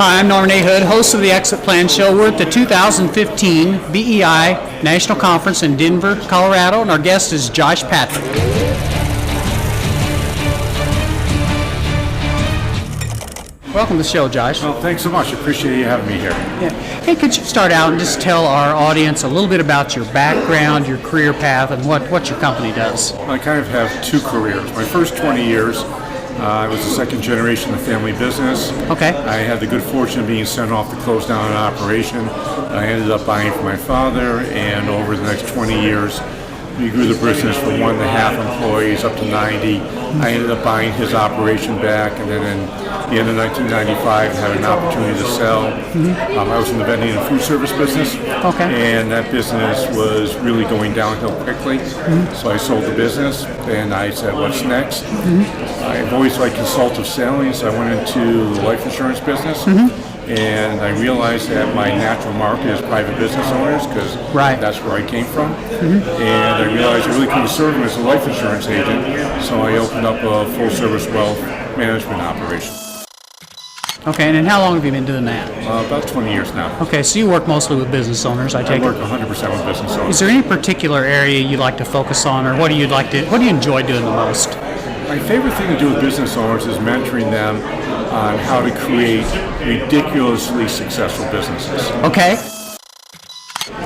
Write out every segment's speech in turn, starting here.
Hi, I'm Norman A. Hood, host of the Exit Plan Show. We're at the 2015 BEI National Conference in Denver, Colorado, and our guest is Josh Patrick. Welcome to the show, Josh. Well, thanks so much. I appreciate you having me here. Yeah. Hey, could you start out and just tell our audience a little bit about your background, your career path, and what your company does? I kind of have two careers. My first 20 years, I was the second generation of the family business. Okay. I had the good fortune of being sent off to close down an operation. I ended up buying for my father, and over the next 20 years, we grew the business from 1.5 employees up to 90. I ended up buying his operation back, and then in the end of 1995, had an opportunity to sell. I was in the vending and food service business, and that business was really going downhill quickly. So I sold the business, and I said, "What's next?" I've always liked consultative selling, so I went into the life insurance business. And I realized that my natural market is private business owners because that's where I came from. And I realized I really couldn't serve them as a life insurance agent, so I opened up a full-service wealth management operation. Okay, and then how long have you been doing that? About 20 years now. Okay, so you work mostly with business owners, I take it? I work 100% with business owners. Is there any particular area you like to focus on, or what do you enjoy doing the most? My favorite thing to do with business owners is mentoring them on how to create ridiculously successful businesses. Okay.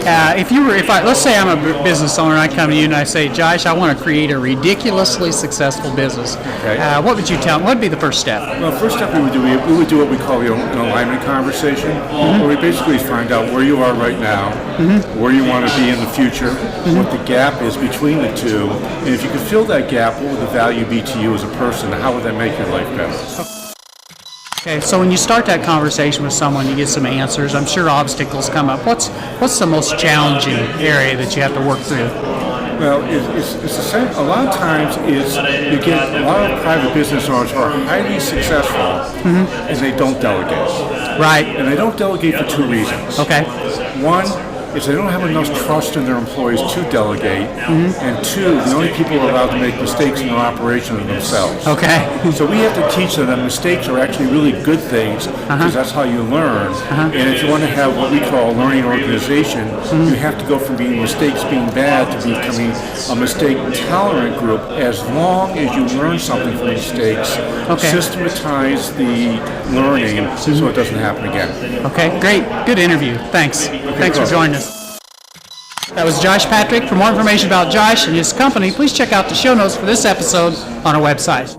Let's say I'm a business owner and I come to you and I say, Josh, I want to create a ridiculously successful business. Okay. What would you tell me? What would be the first step? Well, first step we would do what we call an alignment conversation, where we basically find out where you are right now, where you want to be in the future, what the gap is between the two, and if you could fill that gap, what would the value be to you as a person, and how would that make your life better? Okay, so when you start that conversation with someone, you get some answers. I'm sure obstacles come up. What's the most challenging area that you have to work through? Well, it's the same. A lot of times you get a lot of private business owners who are highly successful and they don't delegate. Right. And they don't delegate for two reasons. Okay. One is they don't have enough trust in their employees to delegate, and two, the only people allowed to make mistakes in their operation are themselves. Okay. So we have to teach them that mistakes are actually really good things, because that's how you learn. And if you want to have what we call a learning organization, you have to go from mistakes being bad to becoming a mistake-tolerant group. As long as you learn something from mistakes, systematize the learning so it doesn't happen again. Okay, great. Good interview. Thanks. Thanks for joining us. That was Josh Patrick. For more information about Josh and his company, please check out the show notes for this episode on our website.